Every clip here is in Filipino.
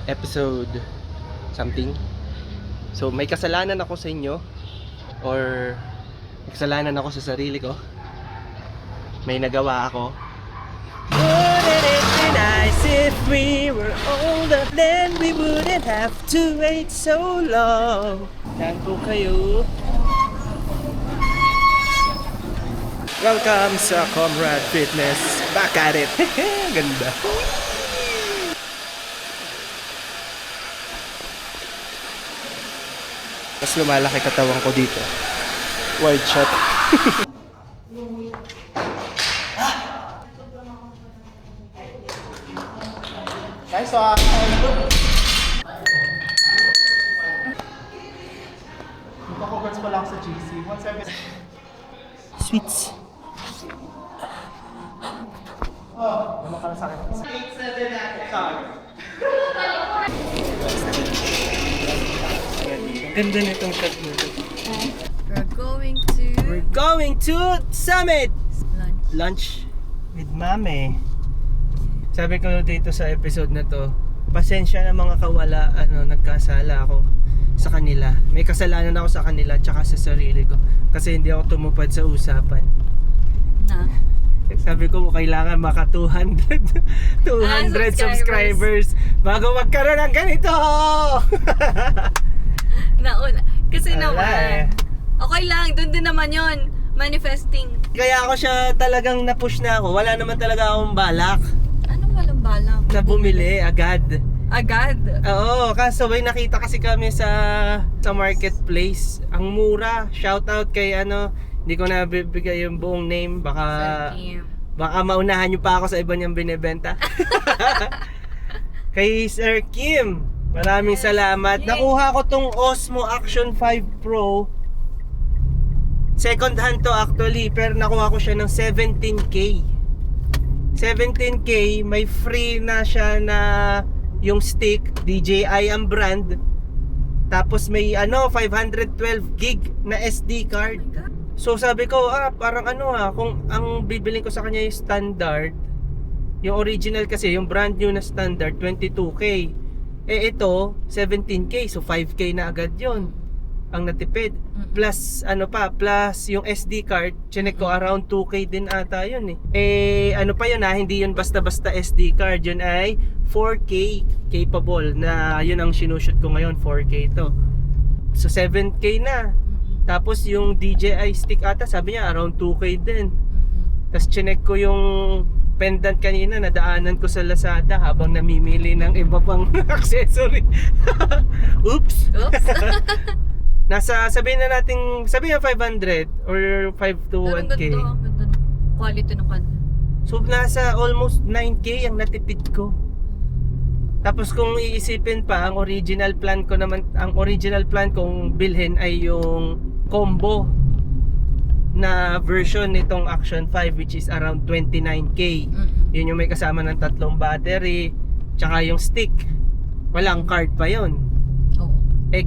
episode something. So may kasalanan ako sa inyo, or may kasalanan ako sa sarili ko. May nagawa ako. Wouldn't it be nice if we were older, then we wouldn't have to wait so long. Yan po kayo. Welcome sa Comrade Fitness. Back at it. Ganda. Mas lumalaki katawan ko dito. Wide shot. Nice one. Magpapaguts pa lang sa GC. Sweets. Oh, ano ka na sa akin? 8-7 natin. Ganda nitong shot mo. We're going to Summit! Lunch with Mame. Sabi ko dito sa episode na to, pasensya na mga kawala, nagkasala ako sa kanila. May kasalanan ako sa kanila tsaka sa sarili ko. Kasi hindi ako tumupad sa usapan. Na? Sabi ko kailangan maka 200 subscribers bago magkaroon ng ganito. Nauna. Kasi Wala naman. Okay lang, doon din naman yon, manifesting. Kaya ako siya talagang na-push na ako. Wala naman talaga akong balak Anong walang balak? na bumili agad. Agad? Oo, kaso may nakita kasi kami sa marketplace. Ang mura. Shoutout kay hindi ko na bibigay yung buong name. Baka maunahan nyo pa ako sa iba niyang binibenta. Kay Sir Kim, maraming salamat. Nakuha ko tong Osmo Action 5 Pro. Second hand to actually, pero nakuha ko siya ng 17K. 17K, may free na siya na yung stick, DJI ang brand. Tapos may 512 gig na SD card. Oh my God. So sabi ko, parang kung ang bibiling ko sa kanya yung standard, yung original kasi, yung brand new na standard, 22K. Eh ito, 17K, so 5K na agad yon ang natipid. Plus, plus yung SD card, chinek ko around 2K din ata yun eh. Pa yun hindi yun basta-basta SD card, yun ay 4K capable na yun ang sinushoot ko ngayon, 4K to. So 7K na. Tapos yung DJI stick ata, sabi niya around 2K din. Tapos chinek ko yung pendant kanina, nadaanan ko sa Lazada habang namimili ng iba pang accessory. Oops! Oops! Sabihin na 500 or 5 to 1K. Ang ganda ng quality ng kanya. So nasa almost 9K ang natipid ko. Tapos kung iisipin pa, ang original plan kong bilhin ay yung combo na version nitong Action 5, which is around 29K. Yun yung may kasama ng 3 battery, tsaka yung stick. Walang card pa yun. Oo.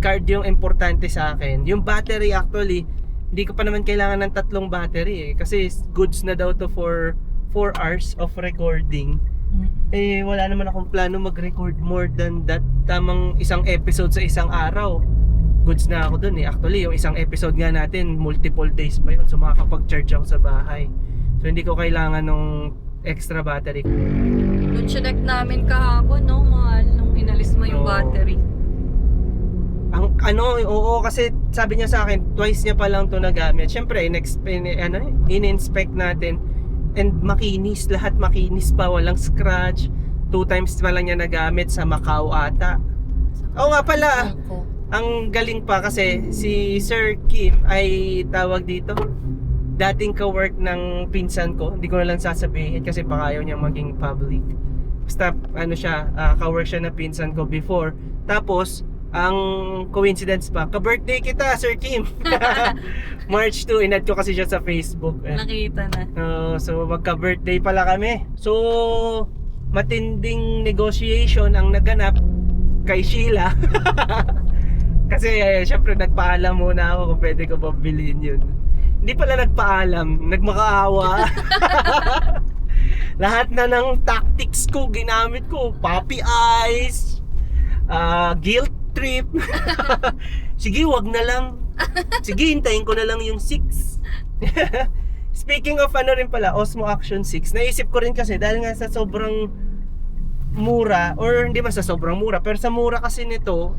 Card yung importante sa akin. Yung battery actually, hindi ko pa naman kailangan ng 3 battery kasi goods na daw to for 4 hours of recording. Wala naman akong plano mag-record more than that. Tamang isang episode sa isang araw, goods na ako dun Actually, yung isang episode nga natin, multiple days pa yun. So makakapag-charge ako sa bahay. So hindi ko kailangan ng extra battery. Nung chinek namin kahapon, mahal, nung inalis mo yung battery. Oo, kasi sabi niya sa akin, twice niya pa lang to nagamit. Siyempre, in-inspect natin. And makinis, lahat makinis pa, walang scratch. 2 times pa lang niya nagamit sa Macau ata. Oo nga pala, ang galing pa kasi si Sir Kim ay tawag dito, dating ka-work ng pinsan ko. Hindi ko na lang sasabihin kasi baka ayaw niya maging public. Basta ka-work siya ng pinsan ko before. Tapos ang coincidence pa, ka-birthday kita, Sir Kim. March 2, inad ko kasi siya sa Facebook. Nakita na. So magka-birthday pala kami. So matinding negotiation ang naganap kay Sheila. Kasi syempre nagpaalam muna ako kung pwede ko ba bilhin yun. Hindi pala nagpaalam, nagmakaawa. Lahat na ng tactics ko ginamit ko, puppy eyes, guilt trip. Sige, wag na lang. Sige, hintayin ko na lang yung 6. Speaking of ano rin pala, Osmo Action 6, naisip ko rin kasi dahil nga sa sobrang mura, or hindi man sa sobrang mura, pero sa mura kasi nito,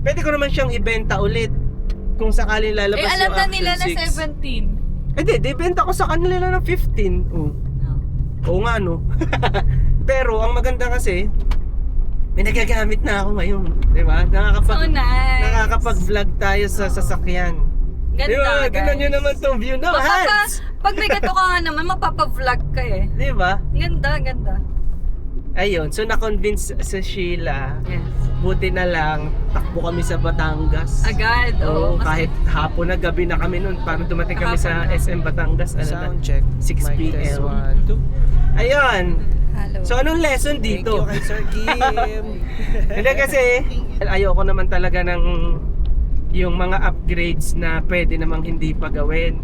pwede ko naman siyang ibenta ulit kung sakaling lalabas alam yung na Action nila na 6. 17. Di benta ko sa kanila na ng 15. Oo nga no. Pero ang maganda kasi, may nagagamit na ako ngayon, di ba? So nice. Nakakapag-vlog tayo sa sasakyan. Ganda, Di ba? guys. Tingnan nyo naman tong view na, Hans! Pag may gato ka nga naman, mapapa-vlog ka eh. Di ba? Ganda. Ayun, so na-convince sa Sheila. Yes. Buti na lang, takbo kami sa Batangas. Agad, Oo, oo. kahit hapon na gabi na kami noon para dumating kami sa Kahapon na. SM Batangas. Ano na? Sound check. 6 Mic test, PM. 1, 2. Ayun. Hello. So anong lesson Thank dito? you kay Sir Kim. Hindi kasi ayoko naman talaga ng yung mga upgrades na pwede namang hindi pa gawin.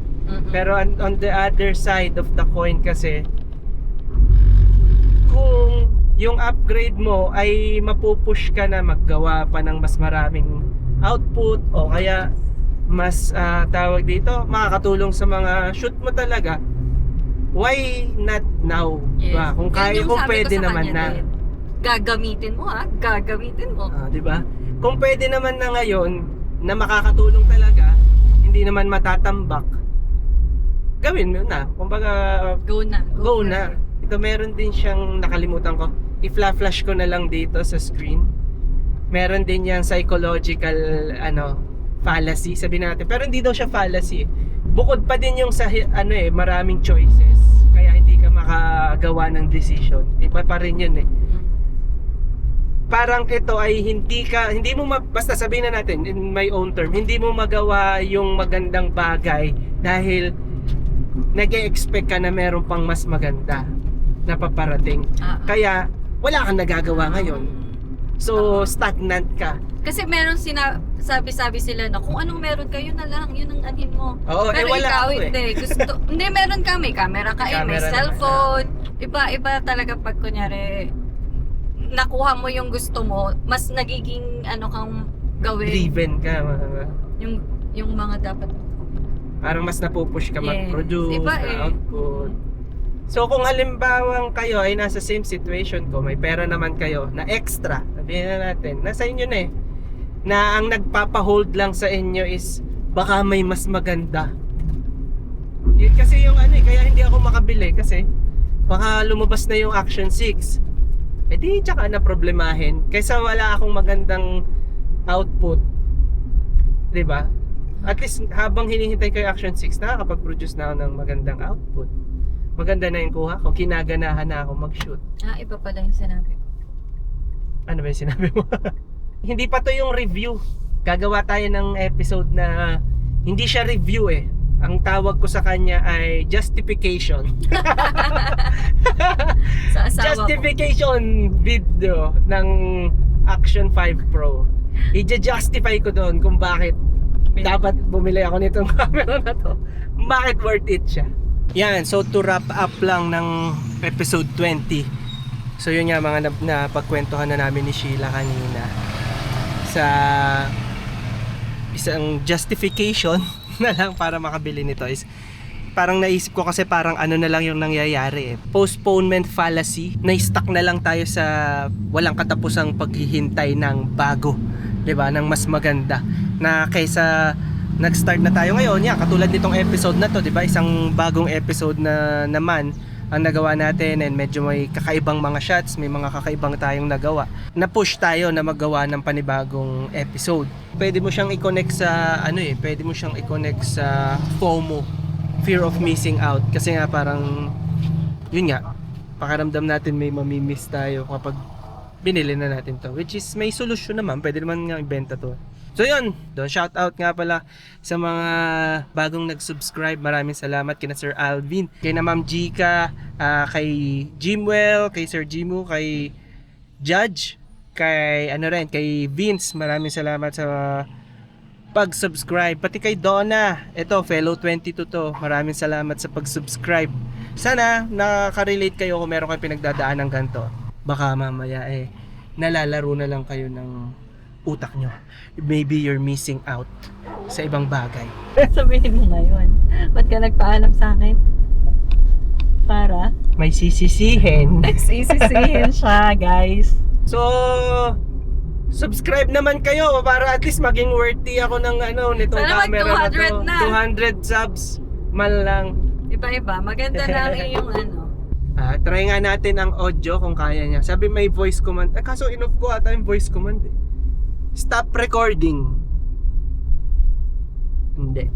Pero on the other side of the coin kasi, kung yung upgrade mo ay mapupush ka na maggawa pa ng mas maraming output o kaya mas tawag dito, makakatulong sa mga shoot mo talaga, why not now? Yes. Diba? Kung Yun kaya, yung kung sabi ko pwede sa naman kanya na. din. Gagamitin mo gagamitin mo. Di ba? Kung pwede naman na ngayon na makakatulong talaga, hindi naman matatambak, gawin mo na. Kumbaga, Go na. go for na. it. Ito meron din siyang nakalimutan ko. I-flash ko na lang dito sa screen. Meron din yang psychological fallacy, sabi natin. Pero hindi daw siya fallacy. Bukod pa din yung sa maraming choices. Kaya hindi ka makagawa ng decision. Iba pa rin yun eh. Parang ito ay hindi mo basta sabihin na natin in my own term, hindi mo magawa yung magandang bagay dahil nag-e-expect ka na meron pang mas maganda na paparating. Kaya wala kang nagagawa ngayon. So stagnant ka. Kasi meron sabi sila na kung anong meron ka, yun na lang, yun ang anin mo. Oo, Pero wala ikaw ako eh. hindi. Hindi, meron ka, may camera ka, may Camera naman. cellphone. Iba talaga pag kunyari, nakuha mo yung gusto mo, mas nagiging kang gawin. Driven ka. Yung mga dapat. Parang mas napupush ka Yes. mag-produce, Iba na eh. output. So kung halimbawang kayo ay nasa same situation ko, may pera naman kayo na extra, sabihin na natin, nasa inyo na eh, na ang nagpapahold lang sa inyo is baka may mas maganda. Yun kasi yung kaya hindi ako makabili kasi baka lumabas na yung Action 6. Eh di tsaka na problemahin kaysa wala akong magandang output. 'Di ba? At least habang hinihintay ko yung Action 6, nakakapag-produce na ako ng magandang output. Maganda na yung kuha ko, kinaganahan na ako mag-shoot. Iba pala yung sinabi ko. Ano ba yung sinabi mo? Hindi pa to yung review. Gagawa tayo ng episode na hindi siya review eh. Ang tawag ko sa kanya ay justification. Sa asawa Justification video ng Action 5 Pro. I-justify ko doon kung bakit dapat bumili ako nitong camera na to. Bakit worth it siya. Yan, so to wrap up lang ng episode 20. So yun nga mga napagkwentuhan na namin ni Sheila kanina sa isang justification na lang para makabili nito is parang naisip ko kasi parang ano na lang yung nangyayari eh. Postponement fallacy. Na-stuck na lang tayo sa walang katapusang paghihintay ng bago, 'di ba? Ng mas maganda. Na kaysa nag-start na tayo ngayon, katulad nitong episode na to, 'di ba? Isang bagong episode na naman ang nagawa natin and medyo may kakaibang mga shots, may mga kakaibang tayong nagawa. Na-push tayo na maggawa ng panibagong episode. Pwede mo siyang i-connect sa pwede mo siyang i-connect sa FOMO, fear of missing out, kasi nga parang yun nga, pakiramdam natin may mamimiss tayo kapag binili na natin to, which is may solusyon naman, pwede naman nga ibenta to. So yun, shout out nga pala sa mga bagong nag-subscribe. Maraming salamat kina Sir Alvin, kay na Ma'am Jika, kay Jimwell, kay Sir Jimu, kay Judge, kay kay Vince. Maraming salamat sa pag-subscribe. Pati kay Donna, ito fellow 22 to. Maraming salamat sa pag-subscribe. Sana nakaka-relate kayo kung meron kayong pinagdadaan ng ganito. Baka mamaya nalalaro na lang kayo ng utak nyo. Maybe you're missing out sa ibang bagay. Sabihin mo ngayon. Ba't ka nagpaalam sa akin? Para? May sisisihin. Sisisihin siya, guys. So, subscribe naman kayo para at least maging worthy ako ng nitong Sana camera na to. 200 na. 200 subs man lang. Iba-iba. Maganda na ang iyong Try nga natin ang audio kung kaya niya. Sabi may voice command. Kaso in-off ko ata yung voice command eh. Stop recording. Hindi.